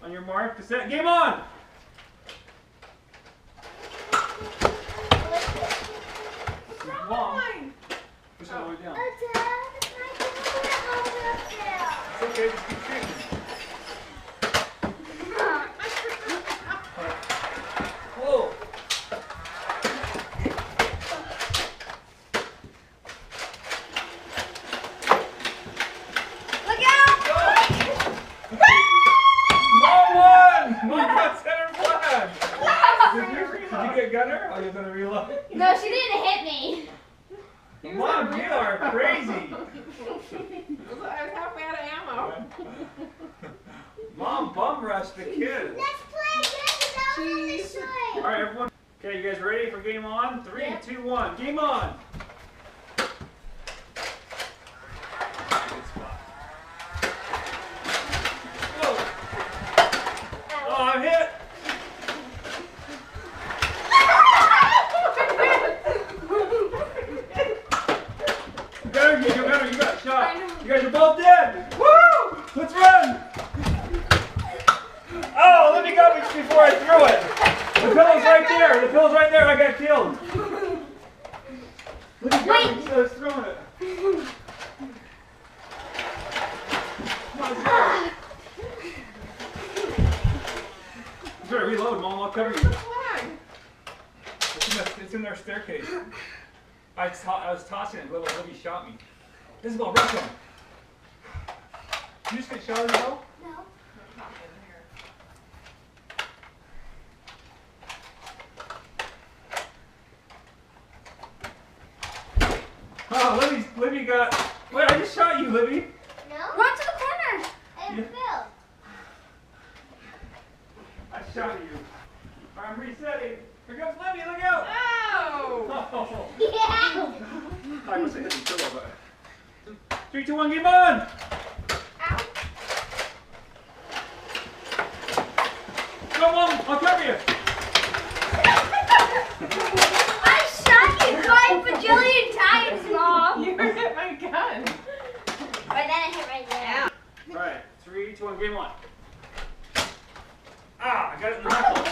On your mark, set, game on! Mine. Push it all the way down. It's It's okay, just keep shooting. Whoa! Look out! Mom won! Mom got center flag! Did you get Gunner? Oh, you're gonna reload? No, she didn't hit me. Mom, you are crazy! I was halfway out of ammo. Mom bum rushed the kids. Let's play again. Alright, everyone. Okay, you guys ready for game on? 3, 2, 1. Game on! Whoa. Oh, I'm hit! Gunner, you got shot. You guys are both dead. Woo! Let's run! Oh, Libby got me just before I threw it. The pillow's right there. The pillow's right there. I got killed. Libby got me because I was throwing it. Come on, let's go. You better reload, Mom. I'll cover you. Flag. It's in their staircase. I was tossing it. Little Libby shot me. Isabel, rush him. Did you just get shot, Isabel? No. Oh, Libby got. Wait, I just shot you, Libby. No? Run to the corners. And Yeah. Phil. I shot you. Alright, I'm resetting. Here comes Libby, look out! Oh! Oh. Yeah. I must have hit the pillow, but. 3, 2, 1, game on! Ow. Go, Mom, I'll cover you. I shot you 5 bajillion times, Mom. You hit my gun. Right then, I hit right there. Alright, 3, 2, 1, game on. Ah, I got it in the knuckles.